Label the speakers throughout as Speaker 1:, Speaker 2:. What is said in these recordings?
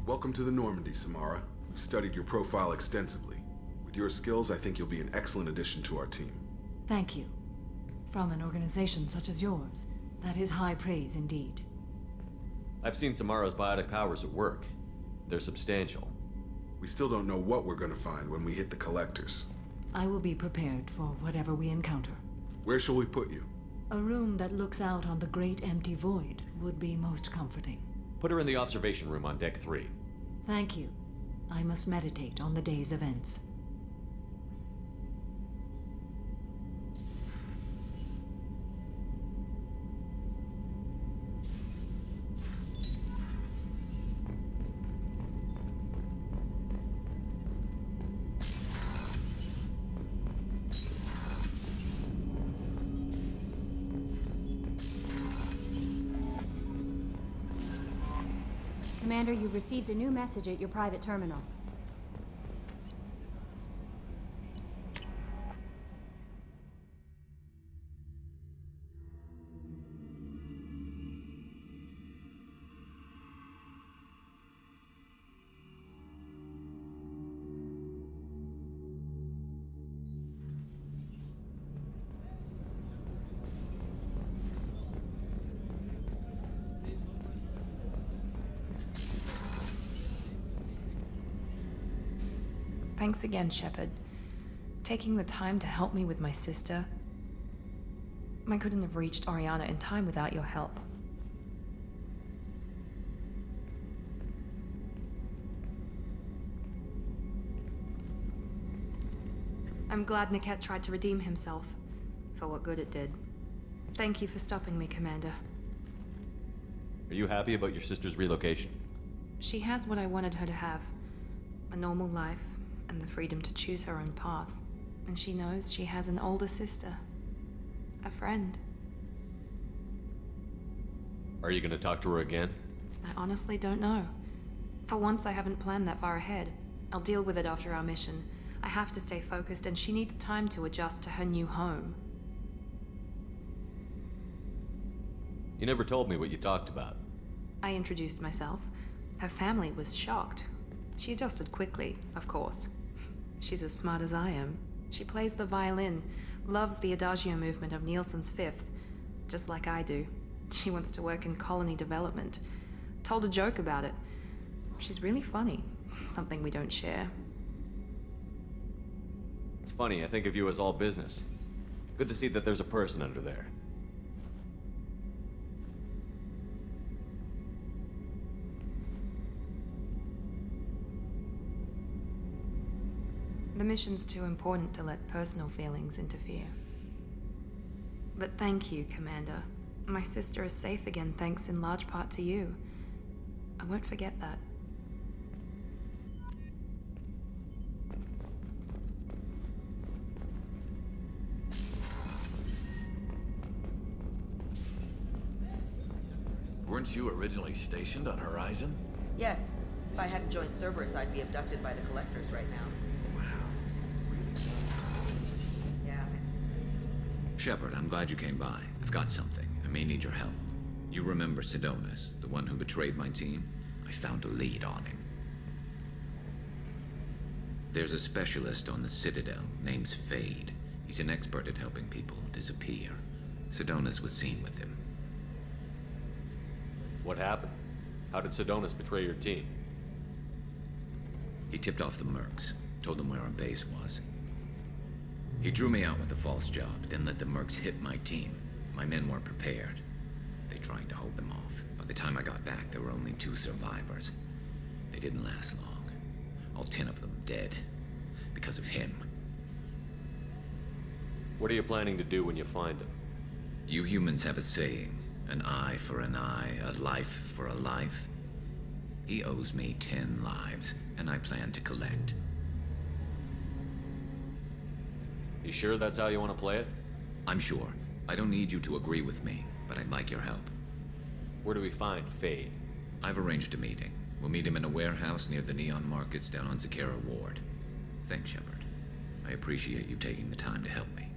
Speaker 1: Welcome to the Normandy, Samara. We've studied your profile extensively. With your skills, I think you'll be an excellent addition to our team.
Speaker 2: Thank you. From an organization such as yours, that is high praise indeed.
Speaker 3: I've seen Samara's biotic powers at work. They're substantial.
Speaker 1: We still don't know what we're gonna find when we hit the collectors.
Speaker 2: I will be prepared for whatever we encounter.
Speaker 1: Where shall we put you?
Speaker 2: A room that looks out on the great empty void would be most comforting.
Speaker 3: Put her in the observation room on Deck 3.
Speaker 2: Thank you. I must meditate on the day's events.
Speaker 4: Commander, you've received a new message at your private terminal.
Speaker 5: Thanks again, Shepard. Taking the time to help me with my sister. I couldn't have reached Oriana in time without your help. I'm glad Niket tried to redeem himself, for what good it did. Thank you for stopping me, Commander.
Speaker 3: Are you happy about your sister's relocation?
Speaker 5: She has what I wanted her to have. A normal life, and the freedom to choose her own path. And she knows she has an older sister. A friend.
Speaker 3: Are you gonna talk to her again?
Speaker 5: I honestly don't know. For once, I haven't planned that far ahead. I'll deal with it after our mission. I have to stay focused, and she needs time to adjust to her new home.
Speaker 3: You never told me what you talked about.
Speaker 5: I introduced myself. Her family was shocked. She adjusted quickly, of course. She's as smart as I am. She plays the violin, loves the Adagio movement of Nielsen's Fifth, just like I do. She wants to work in colony development. Told a joke about it. She's really funny, something we don't share.
Speaker 3: It's funny, I think of you as all business. Good to see that there's a person under there.
Speaker 5: The mission's too important to let personal feelings interfere. But thank you, Commander. My sister is safe again thanks in large part to you. I won't forget that.
Speaker 6: Weren't you originally stationed on Horizon?
Speaker 7: Yes. If I hadn't joined Cerberus, I'd be abducted by the Collectors right now. Yeah.
Speaker 8: Shepard, I'm glad you came by. I've got something. I may need your help. You remember Sidonus, the one who betrayed my team? I found a lead on him. There's a specialist on the Citadel, name's Fade. He's an expert at helping people disappear. Sidonus was seen with him.
Speaker 3: What happened? How did Sidonus betray your team?
Speaker 8: He tipped off the Mercs, told them where our base was. He drew me out with a false job, then let the Mercs hit my team. My men weren't prepared. They tried to hold them off. By the time I got back, there were only 2 survivors. They didn't last long. All 10 of them dead. Because of him.
Speaker 3: What are you planning to do when you find him?
Speaker 8: You humans have a saying. An eye for an eye, a life for a life. He owes me 10 lives, and I plan to collect.
Speaker 3: You sure that's how you want to play it?
Speaker 8: I'm sure. I don't need you to agree with me, but I'd like your help.
Speaker 3: Where do we find Fade?
Speaker 8: I've arranged a meeting. We'll meet him in a warehouse near the Neon Markets down on Zakera Ward. Thanks, Shepard. I appreciate you taking the time to help me.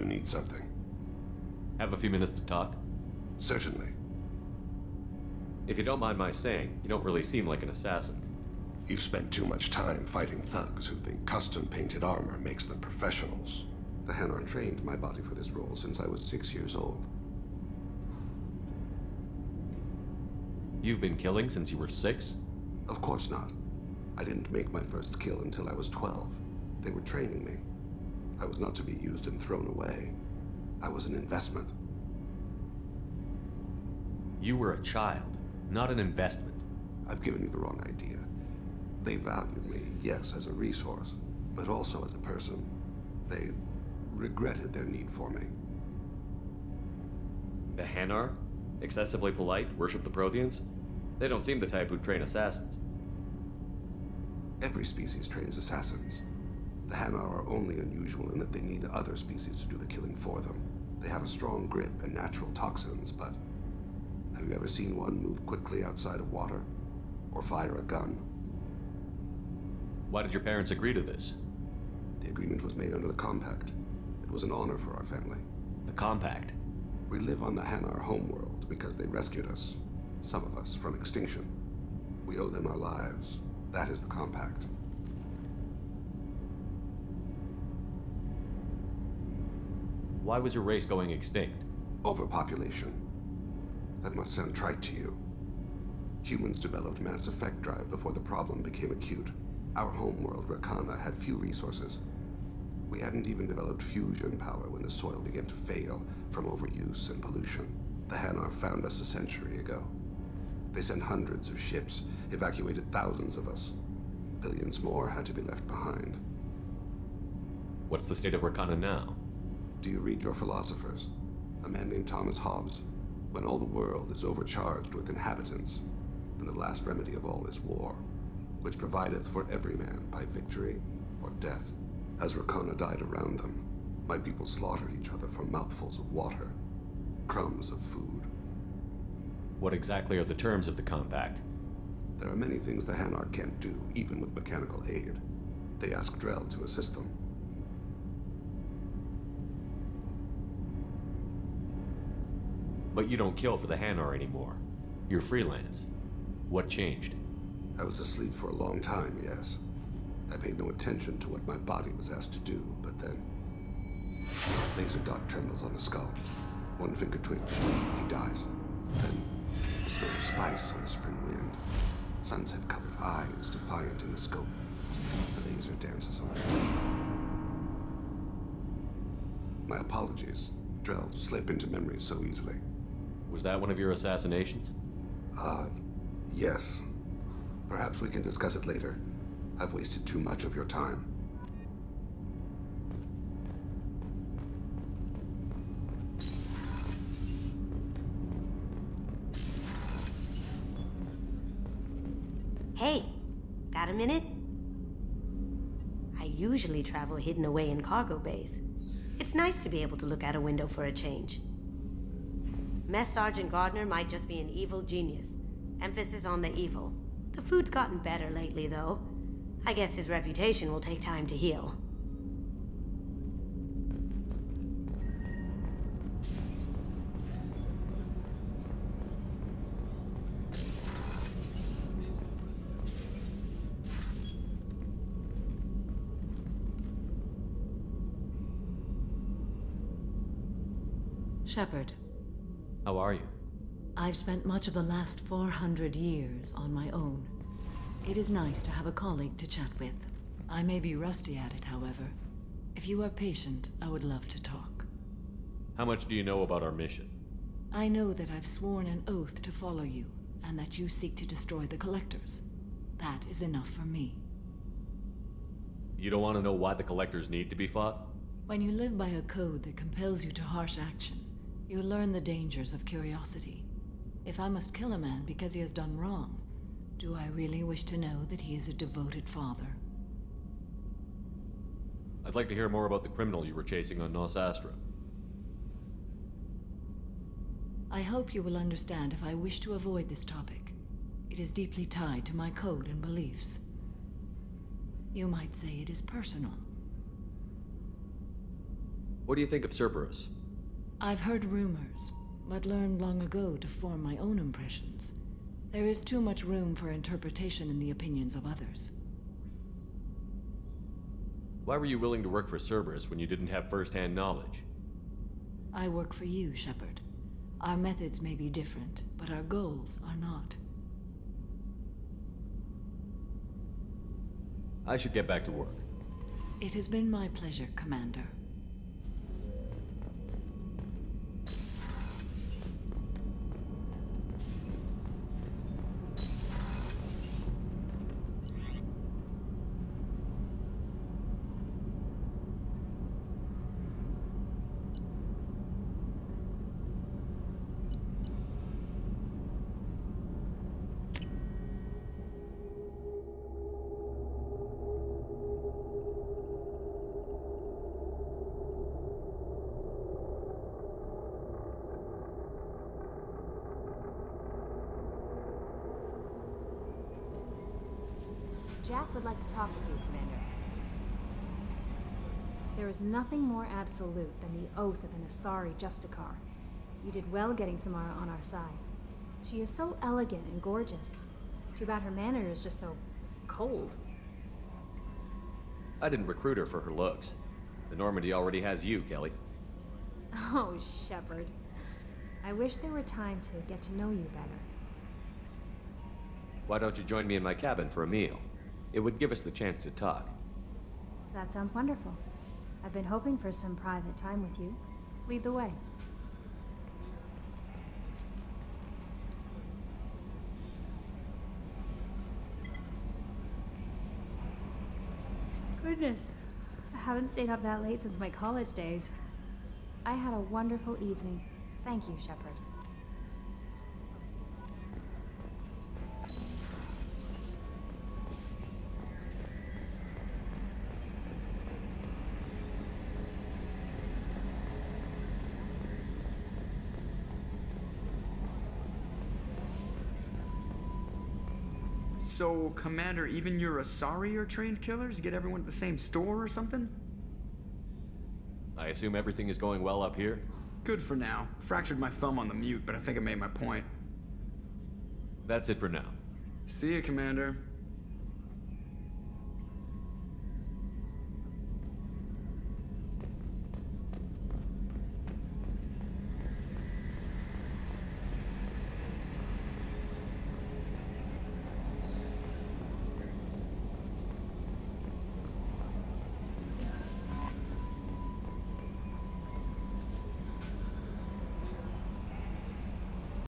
Speaker 9: need something.
Speaker 3: Have a few minutes to talk?
Speaker 9: Certainly.
Speaker 3: If you don't mind my saying, you don't really seem like an assassin.
Speaker 9: You've spent too much time fighting thugs who think custom-painted armor makes them professionals. The Hanar trained my body for this role since I was 6 years old.
Speaker 3: You've been killing since you were 6?
Speaker 9: Of course not. I didn't make my first kill until I was 12. They were training me. I was not to be used and thrown away. I was an investment.
Speaker 3: You were a child, not an investment.
Speaker 9: I've given you the wrong idea. They valued me, yes, as a resource, but also as a person. They regretted their need for me.
Speaker 3: The Hanar? Excessively polite, worship the Protheans? They don't seem the type who train assassins.
Speaker 9: Every species trains assassins. The Hanar are only unusual in that they need other species to do the killing for them. They have a strong grip and natural toxins, but have you ever seen one move quickly outside of water? Or fire a gun?
Speaker 3: Why did your parents agree to this?
Speaker 9: The agreement was made under the Compact. It was an honor for our family.
Speaker 3: The Compact?
Speaker 9: We live on the Hanar homeworld because they rescued us, some of us, from extinction. We owe them our lives. That is the Compact.
Speaker 3: Why was your race going extinct?
Speaker 9: Overpopulation. That must sound trite to you. Humans developed mass effect drive before the problem became acute. Our homeworld, Rakana, had few resources. We hadn't even developed fusion power when the soil began to fail from overuse and pollution. The Hanar found us a century ago. They sent hundreds of ships, evacuated thousands of us. Billions more had to be left behind.
Speaker 3: What's the state of Rakana now?
Speaker 9: Do you read your philosophers? A man named Thomas Hobbes. When all the world is overcharged with inhabitants, then the last remedy of all is war, which provideth for every man by victory or death. As Rakana died around them, my people slaughtered each other for mouthfuls of water, crumbs of food.
Speaker 3: What exactly are the terms of the Compact?
Speaker 9: There are many things the Hanar can't do, even with mechanical aid. They ask Drell to assist them.
Speaker 3: But you don't kill for the Hanar anymore. You're freelance. What changed?
Speaker 9: I was asleep for a long time, yes. I paid no attention to what my body was asked to do, but then... Laser dot trembles on the skull. One finger twitch. He dies. Then, the smell of spice on the spring wind. Sunset-colored eyes defiant in the scope. The laser dances on. My apologies. Drell slip into memory so easily.
Speaker 3: Was that one of your assassinations?
Speaker 9: Yes. Perhaps we can discuss it later. I've wasted too much of your time.
Speaker 10: Hey, got a minute? I usually travel hidden away in cargo bays. It's nice to be able to look out a window for a change. Mess Sergeant Gardner might just be an evil genius. Emphasis on the evil. The food's gotten better lately, though. I guess his reputation will take time to heal.
Speaker 2: Shepard,
Speaker 3: How are you?
Speaker 2: I've spent much of the last 400 years on my own. It is nice to have a colleague to chat with. I may be rusty at it, however. If you are patient, I would love to talk.
Speaker 3: How much do you know about our mission?
Speaker 2: I know that I've sworn an oath to follow you, and that you seek to destroy the Collectors. That is enough for me.
Speaker 3: You don't want to know why the Collectors need to be fought?
Speaker 2: When you live by a code that compels you to harsh action, you learn the dangers of curiosity. If I must kill a man because he has done wrong, do I really wish to know that he is a devoted father?
Speaker 3: I'd like to hear more about the criminal you were chasing on Nos Astra.
Speaker 2: I hope you will understand if I wish to avoid this topic. It is deeply tied to my code and beliefs. You might say it is personal.
Speaker 3: What do you think of Cerberus?
Speaker 2: I've heard rumors, but learned long ago to form my own impressions. There is too much room for interpretation in the opinions of others.
Speaker 3: Why were you willing to work for Cerberus when you didn't have first-hand knowledge?
Speaker 2: I work for you, Shepard. Our methods may be different, but our goals are not.
Speaker 3: I should get back to work.
Speaker 2: It has been my pleasure, Commander.
Speaker 4: Jack would like to talk with you, Commander. There is nothing more absolute than the oath of an Asari Justicar. You did well getting Samara on our side. She is so elegant and gorgeous. Too bad her manner is just so cold.
Speaker 3: I didn't recruit her for her looks. The Normandy already has you, Kelly.
Speaker 4: Oh, Shepard. I wish there were time to get to know you better.
Speaker 3: Why don't you join me in my cabin for a meal? It would give us the chance to talk.
Speaker 4: That sounds wonderful. I've been hoping for some private time with you. Lead the way. Goodness, I haven't stayed up that late since my college days. I had a wonderful evening. Thank you, Shepard.
Speaker 11: So, Commander, even your Asari are trained killers? Get everyone at the same store or something?
Speaker 3: I assume everything is going well up here?
Speaker 11: Good for now. Fractured my thumb on the mute, but I think I made my point.
Speaker 3: That's it for now.
Speaker 11: See ya, Commander.